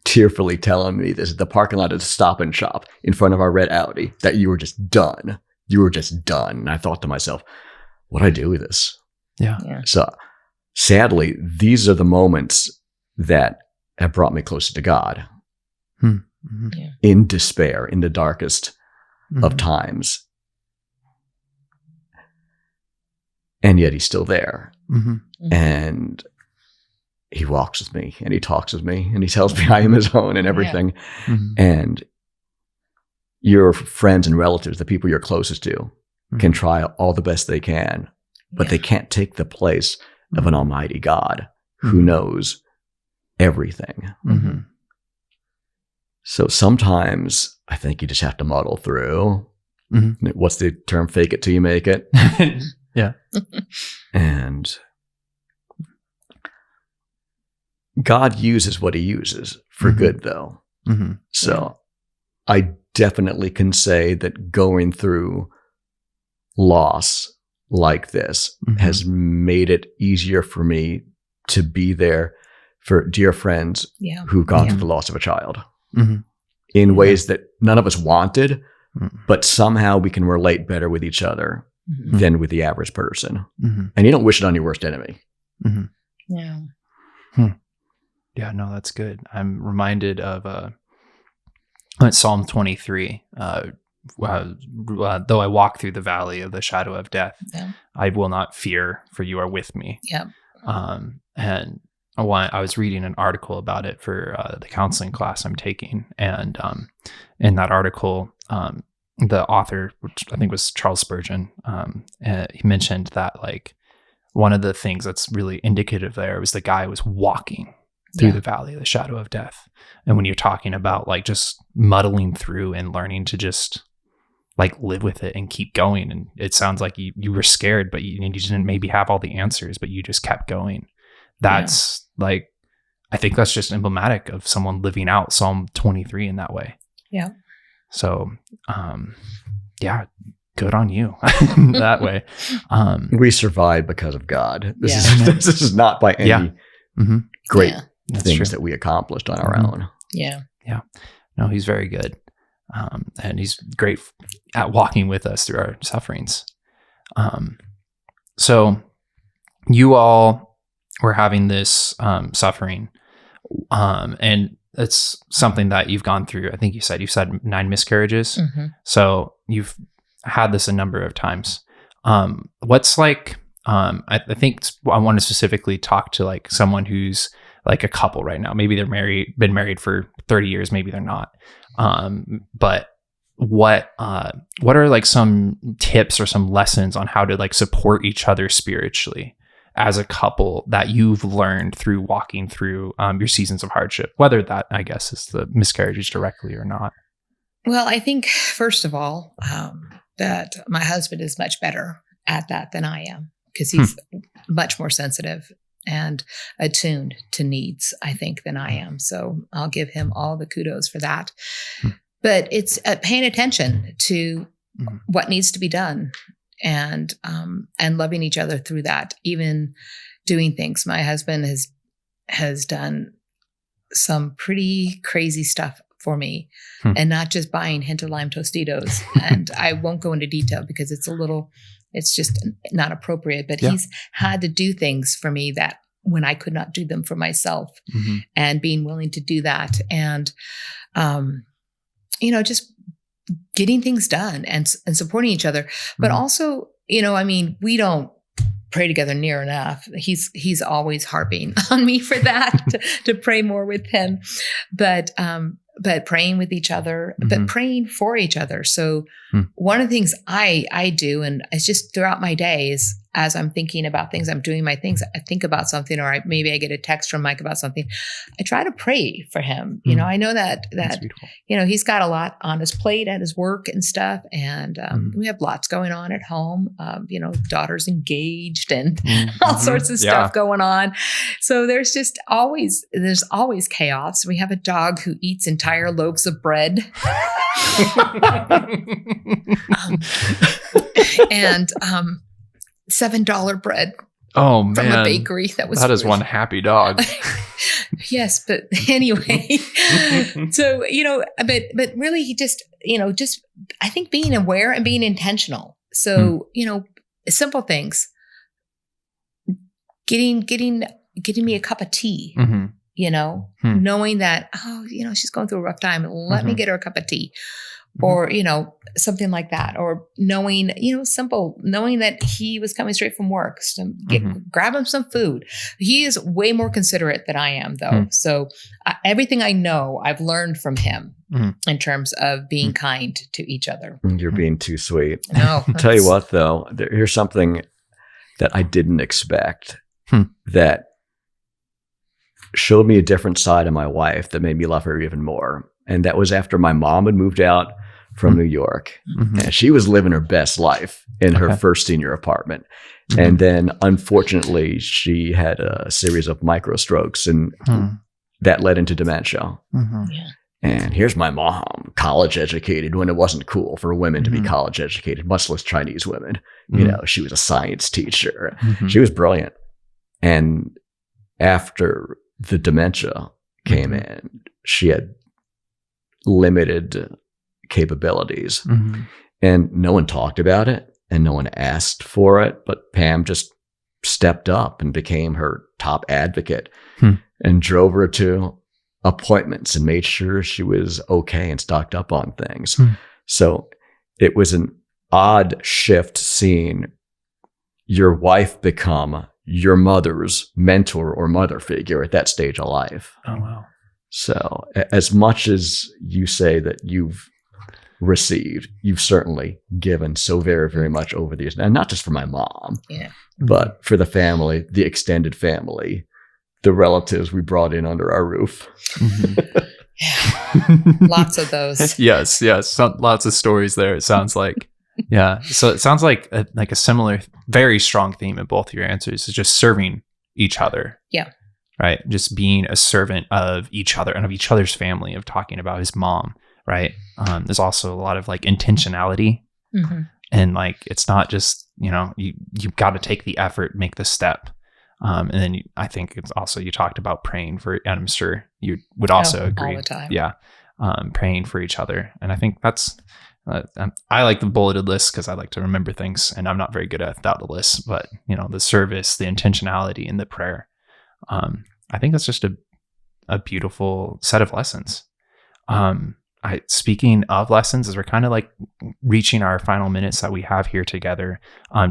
[SPEAKER 2] tearfully telling me this at the parking lot of the Stop and Shop in front of our red Audi, that you were just done. And I thought to myself, what do I do with this?
[SPEAKER 1] Yeah.
[SPEAKER 2] So sadly, these are the moments that have brought me closer to God. In despair, in the darkest of times. And yet he's still there. And he walks with me and he talks with me and he tells me I am his own and everything. And your friends and relatives, the people you're closest to, can try all the best they can, but they can't take the place of an almighty God who knows everything. So sometimes I think you just have to muddle through. What's the term? Fake it till you make it. And God uses what he uses for good, though. So I definitely can say that going through loss like this has made it easier for me to be there for dear friends who've gone through the loss of a child in ways that none of us wanted, but somehow we can relate better with each other than with the average person. And you don't wish it on your worst enemy.
[SPEAKER 4] Yeah.
[SPEAKER 1] Yeah, no, that's good. I'm reminded of Psalm 23. Though I walk through the valley of the shadow of death, I will not fear, for you are with me.
[SPEAKER 4] Yeah.
[SPEAKER 1] And I was reading an article about it for the counseling class I'm taking, and in that article, the author, which I think was Charles Spurgeon, he mentioned that like one of the things that's really indicative there was the guy was walking through the valley of the shadow of death. And when you're talking about like just muddling through and learning to just like live with it and keep going, and it sounds like you were scared, but you didn't maybe have all the answers, but you just kept going. That's like, I think that's just emblematic of someone living out Psalm 23 in that way.
[SPEAKER 4] Yeah.
[SPEAKER 1] So, good on you that way.
[SPEAKER 2] We survive because of God. This is not by any great things that we accomplished on our own.
[SPEAKER 4] Yeah.
[SPEAKER 1] Yeah. No, he's very good. And he's great at walking with us through our sufferings. So you all were having this suffering, and it's something that you've gone through. I think you've said 9 miscarriages. So you've had this a number of times. What's like, I think I want to specifically talk to like someone who's like a couple right now. Maybe they're been married for 30 years. Maybe they're not. But what are like some tips or some lessons on how to like support each other spiritually as a couple that you've learned through walking through your seasons of hardship, whether that, I guess, is the miscarriages directly or not?
[SPEAKER 4] Well, I think first of all, that my husband is much better at that than I am, because he's much more sensitive and attuned to needs, I think, than I am. So I'll give him all the kudos for that. But it's paying attention to what needs to be done, and loving each other through that, even doing things. My husband has done some pretty crazy stuff for me, and not just buying Hint of Lime Tostitos. And I won't go into detail because it's just not appropriate, but he's had to do things for me that when I could not do them for myself, and being willing to do that. And, just getting things done and supporting each other, but also, we don't pray together near enough. He's always harping on me for that, to pray more with him, but praying with each other, but praying for each other. So one of the things I do, and it's just throughout my days, as I'm thinking about things, I'm doing my things, I think about something, or maybe I get a text from Mike about something, I try to pray for him. I know that he's got a lot on his plate at his work and stuff. And we have lots going on at home. Daughter's engaged and all sorts of stuff going on. So there's always chaos. We have a dog who eats entire loaves of bread. And $7 bread.
[SPEAKER 1] Oh man,
[SPEAKER 4] from a bakery that
[SPEAKER 1] is one happy dog.
[SPEAKER 4] Yes, but anyway, so but really, he just I think being aware and being intentional. So simple things, getting me a cup of tea. Knowing that she's going through a rough time. Let me get her a cup of tea. Or, something like that. Or knowing, knowing that he was coming straight from work. So grab him some food. He is way more considerate than I am, though. So everything I know, I've learned from him in terms of being kind to each other.
[SPEAKER 2] You're being too sweet.
[SPEAKER 4] No.
[SPEAKER 2] I'll tell you what, though, here's something that I didn't expect that showed me a different side of my wife that made me love her even more. And that was after my mom had moved out from New York, and she was living her best life in her first senior apartment. And then unfortunately she had a series of micro strokes, and that led into dementia. And here's my mom, college educated when it wasn't cool for women to be college educated, much less Chinese women. She was a science teacher. She was brilliant. And after the dementia came in, she had limited capabilities, and no one talked about it. and no one asked for it, but Pam just stepped up and became her top advocate and drove her to appointments and made sure she was okay and stocked up on things. So it was an odd shift seeing your wife become your mother's mentor or mother figure at that stage of life.
[SPEAKER 1] Oh, wow.
[SPEAKER 2] So as much as you say that you've received, you've certainly given so very, very much over the years. And not just for my mom, but for the family, the extended family, the relatives we brought in under our roof.
[SPEAKER 4] Lots of those.
[SPEAKER 1] Yes. Lots of stories there, it sounds like. Yeah. So it sounds like a similar, very strong theme in both your answers is just serving each other.
[SPEAKER 4] Yeah.
[SPEAKER 1] Right. Just being a servant of each other and of each other's family, of talking about his mom. Right. There's also a lot of like intentionality and like, it's not just, you've got to take the effort, make the step. And then I think it's also, you talked about praying for, and I'm sure you would also agree.
[SPEAKER 4] All the time.
[SPEAKER 1] Yeah. Praying for each other. And I think that's, I like the bulleted list because I like to remember things, and I'm not very good at without the list, but the service, the intentionality, and the prayer. I think that's just a beautiful set of lessons. Speaking of lessons, as we're kind of like reaching our final minutes that we have here together,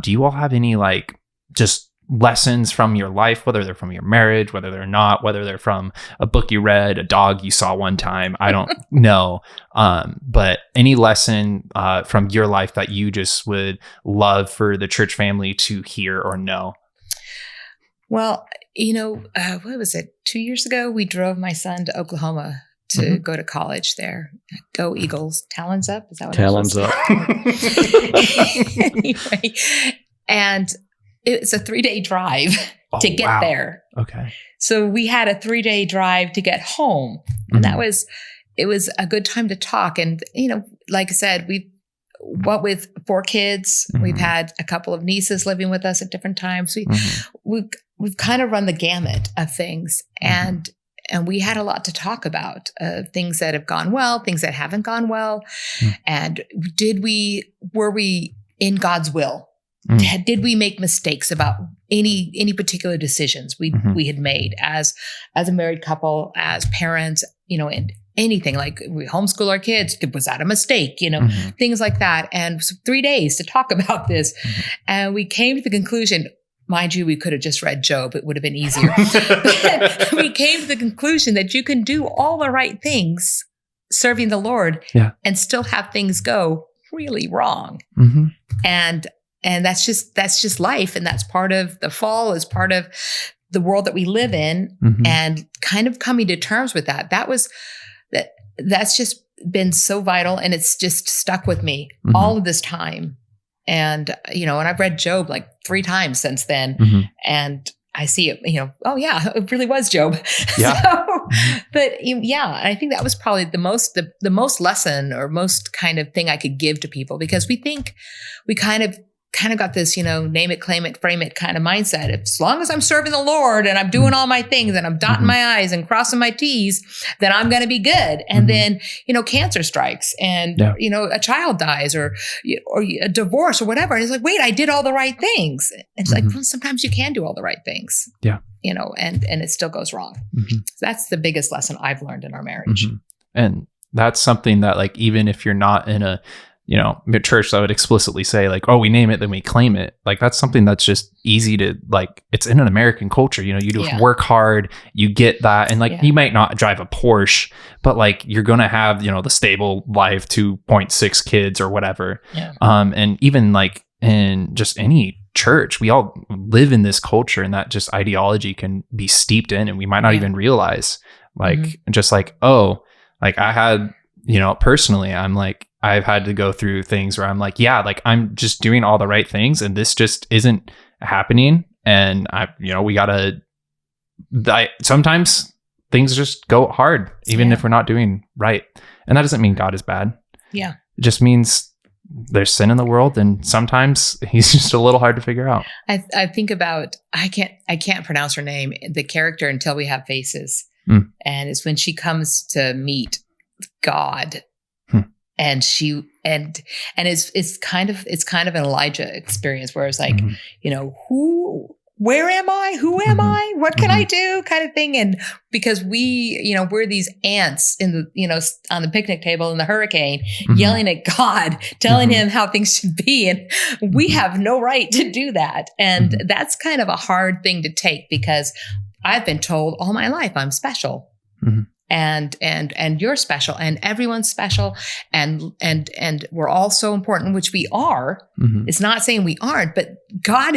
[SPEAKER 1] do you all have any like just lessons from your life, whether they're from your marriage, whether they're not, whether they're from a book you read, a dog you saw one time, I don't know. But any lesson from your life that you just would love for the church family to hear or know?
[SPEAKER 4] Well, what was it? 2 years ago, we drove my son to Oklahoma to go to college there. Go Eagles. Talons up. Is that what
[SPEAKER 2] Talons up.
[SPEAKER 4] Anyway, and it's a 3-day drive to get there.
[SPEAKER 1] Okay.
[SPEAKER 4] So we had a 3-day drive to get home. And it was a good time to talk. And, like I said, what with 4 kids, we've had a couple of nieces living with us at different times. We've kind of run the gamut of things. And we had a lot to talk about, things that have gone well, things that haven't gone well. And were we in God's will? Did we make mistakes about any particular decisions we had made as a married couple, as parents, and anything like we homeschool our kids? Was that a mistake? Things like that. And so 3 days to talk about this. And we came to the conclusion, mind you, we could have just read Job. It would have been easier. We came to the conclusion that you can do all the right things serving the Lord and still have things go really wrong. And that's just life. And that's part of the fall, is part of the world that we live in, and kind of coming to terms with that. That's just been so vital, and it's just stuck with me all of this time. And, and I've read Job like 3 times since then, and I see it, oh yeah, it really was Job.
[SPEAKER 1] Yeah.
[SPEAKER 4] But I think that was probably the most lesson or most kind of thing I could give to people, because we think we kind of got this, name it, claim it, frame it kind of mindset. As long as I'm serving the Lord and I'm doing all my things and I'm dotting my I's and crossing my T's, then I'm going to be good. And then, cancer strikes and, a child dies or a divorce or whatever. And it's like, wait, I did all the right things. And it's like, well, sometimes you can do all the right things. Yeah. And it still goes wrong. So that's the biggest lesson I've learned in our marriage.
[SPEAKER 1] And that's something that, like, even if you're not in a church that would explicitly say like, oh, we name it, then we claim it. Like, that's something that's just easy to, like, it's in an American culture, you do work hard, you get that. And like, you might not drive a Porsche, but like, you're going to have, the stable life, 2.6 kids or whatever. Yeah. And even like in just any church, we all live in this culture, and that just ideology can be steeped in, and we might not even realize, like, just like, oh, like I had, personally, I'm like, I've had to go through things where I'm like, like I'm just doing all the right things, and this just isn't happening. And sometimes things just go hard, even if we're not doing right. And that doesn't mean God is bad. Yeah. It just means there's sin in the world, and sometimes he's just a little hard to figure out.
[SPEAKER 4] I think about, I can't pronounce her name, the character, Until We Have Faces. And it's when she comes to meet God. And she and it's kind of an Elijah experience where it's like, where am I? Who am I? What can I do? Kind of thing. And because we're these ants in the, on the picnic table in the hurricane, yelling at God, telling him how things should be. And we have no right to do that. And that's kind of a hard thing to take because I've been told all my life I'm special. And you're special and everyone's special and we're all so important, which we are. It's not saying we aren't, but God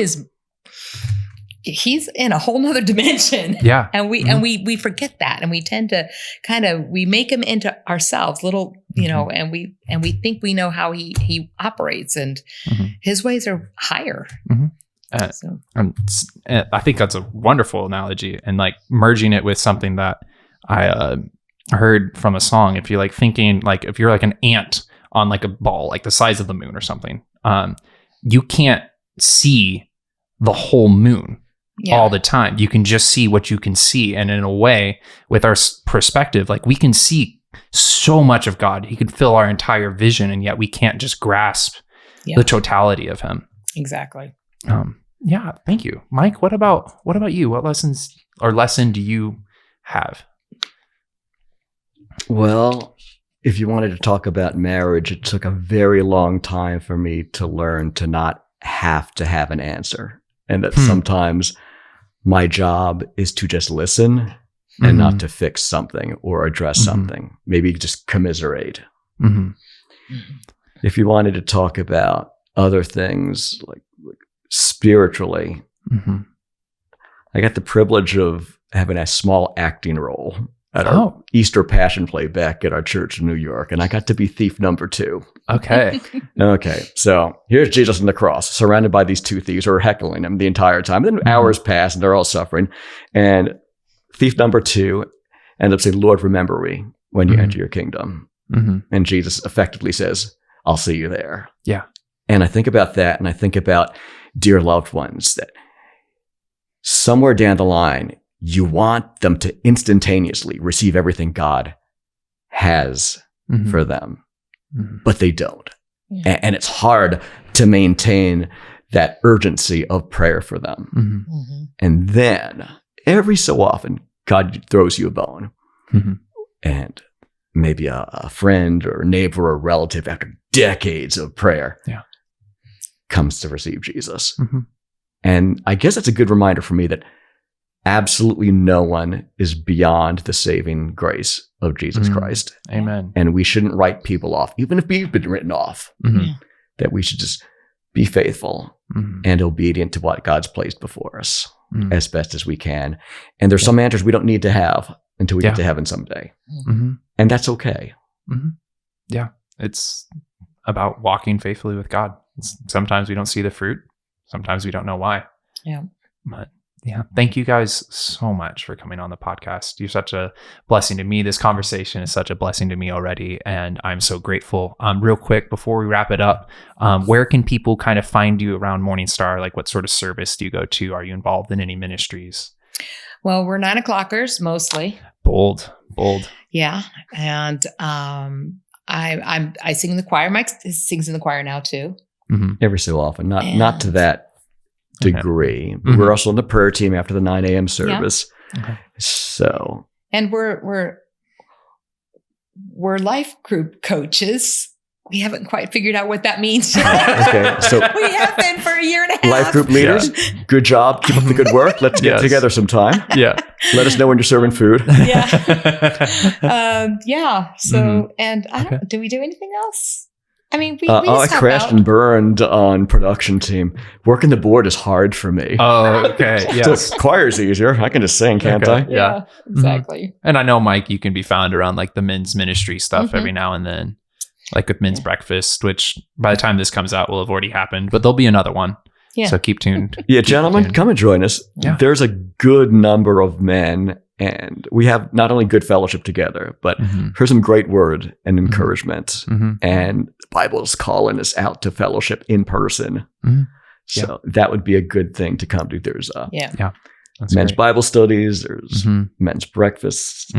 [SPEAKER 4] he's in a whole nother dimension.
[SPEAKER 1] Yeah.
[SPEAKER 4] And we forget that. And we tend to we make him into ourselves little, and we think we know how he operates and his ways are higher.
[SPEAKER 1] I think that's a wonderful analogy and like merging it with something that I heard from a song. If you're like thinking, like if you're like an ant on like a ball, like the size of the moon or something, you can't see the whole moon all the time. You can just see what you can see. And in a way, with our perspective, like we can see so much of God. He could fill our entire vision, and yet we can't just grasp the totality of him.
[SPEAKER 4] Exactly.
[SPEAKER 1] Yeah. Thank you, Mike. What about you? What lesson do you have?
[SPEAKER 2] Well, if you wanted to talk about marriage, it took a very long time for me to learn to not have to have an answer. And that sometimes my job is to just listen and not to fix something or address something. Maybe just commiserate. If you wanted to talk about other things like spiritually, I got the privilege of having a small acting role at our Easter Passion Play back at our church in New York. And I got to be thief number 2.
[SPEAKER 1] Okay.
[SPEAKER 2] So here's Jesus on the cross, surrounded by these 2 thieves who are heckling him the entire time. Then hours pass and they're all suffering. And thief number 2 ends up saying, Lord, remember me when you enter your kingdom. And Jesus effectively says, I'll see you there.
[SPEAKER 1] Yeah.
[SPEAKER 2] And I think about that, and I think about dear loved ones that somewhere down the line, you want them to instantaneously receive everything God has for them, but they don't. And it's hard to maintain that urgency of prayer for them. And then every so often, God throws you a bone. And maybe a friend or neighbor or relative, after decades of prayer, comes to receive Jesus. And I guess that's a good reminder for me that absolutely no one is beyond the saving grace of Jesus Christ.
[SPEAKER 1] Amen.
[SPEAKER 2] And we shouldn't write people off, even if we've been written off, that we should just be faithful and obedient to what God's placed before us as best as we can. And there's some answers we don't need to have until we get to heaven someday. And that's okay.
[SPEAKER 1] Yeah. It's about walking faithfully with God. Sometimes we don't see the fruit. Sometimes we don't know why.
[SPEAKER 4] Yeah.
[SPEAKER 1] But yeah, thank you guys so much for coming on the podcast. You're such a blessing to me. This conversation is such a blessing to me already, and I'm so grateful. Real quick, before we wrap it up, where can people kind of find you around Morningstar? Like, what sort of service do you go to? Are you involved in any ministries?
[SPEAKER 4] Well, we're 9:00'ers mostly.
[SPEAKER 1] Bold.
[SPEAKER 4] Yeah, and I sing in the choir. Mike sings in the choir now too.
[SPEAKER 2] Every so often, not to that degree. But we're also on the prayer team after the 9 a.m. service. So, and we're life group coaches. We haven't quite figured out what that means yet. Okay, so
[SPEAKER 4] we have been for a year and a half.
[SPEAKER 2] Life group leaders, good job. Keep up the good work. Let's get together sometime.
[SPEAKER 1] Yeah.
[SPEAKER 2] Let us know when you're serving food.
[SPEAKER 4] So, and I don't, do we do anything else? I mean, we
[SPEAKER 2] I crashed and burned on production team. Working the board is hard for me.
[SPEAKER 1] Oh, okay. Yes.
[SPEAKER 2] So choir's easier. I can just sing, can't I?
[SPEAKER 4] Yeah, exactly.
[SPEAKER 1] And I know, Mike, you can be found around like the men's ministry stuff every now and then, like with men's breakfast, which by the time this comes out will have already happened, but there'll be another one. Yeah. So keep tuned.
[SPEAKER 2] Yeah, gentlemen, come and join us. Yeah. There's a good number of men, and we have not only good fellowship together, but here's some great word and encouragement. And the Bible's calling us out to fellowship in person. So that would be a good thing to come to. There's men's great Bible studies, there's men's breakfasts.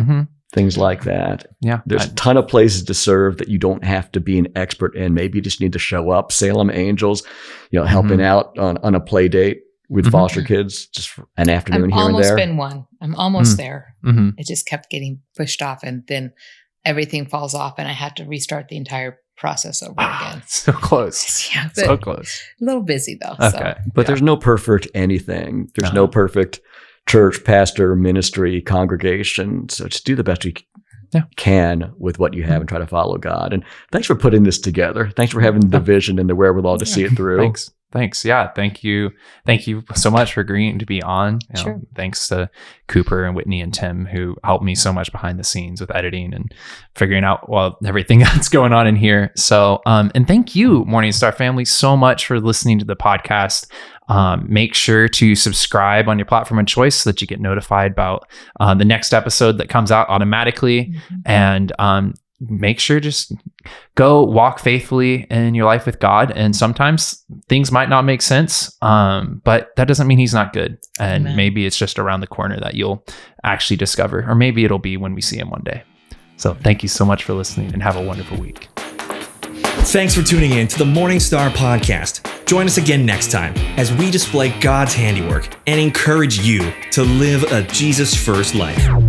[SPEAKER 2] things like that.
[SPEAKER 1] Yeah.
[SPEAKER 2] There's a ton of places to serve that you don't have to be an expert in. Maybe you just need to show up. Salem Angels, helping out on a play date with foster kids, just for an afternoon here and there.
[SPEAKER 4] I've almost been one. I'm almost there.
[SPEAKER 1] Mm-hmm.
[SPEAKER 4] It just kept getting pushed off, and then everything falls off, and I had to restart the entire process over again.
[SPEAKER 1] So close.
[SPEAKER 4] Yeah,
[SPEAKER 1] So close.
[SPEAKER 4] A little busy though.
[SPEAKER 1] Okay.
[SPEAKER 4] So.
[SPEAKER 2] But there's no perfect anything. There's no perfect church, pastor, ministry, congregation. So just do the best you can with what you have and try to follow God. And thanks for putting this together. Thanks for having the vision and the wherewithal to see it through.
[SPEAKER 1] Thanks. Yeah. Thank you so much for agreeing to be on.
[SPEAKER 4] Sure.
[SPEAKER 1] Thanks to Cooper and Whitney and Tim, who helped me so much behind the scenes with editing and figuring out everything that's going on in here. So, and thank you, Morningstar family, so much for listening to the podcast. Make sure to subscribe on your platform of choice so that you get notified about the next episode that comes out automatically. And make sure just go walk faithfully in your life with God. And sometimes things might not make sense, but that doesn't mean he's not good. And maybe it's just around the corner that you'll actually discover, or maybe it'll be when we see him one day. So thank you so much for listening, and have a wonderful week.
[SPEAKER 3] Thanks for tuning in to the Morningstar Podcast. Join us again next time as we display God's handiwork and encourage you to live a Jesus-first life.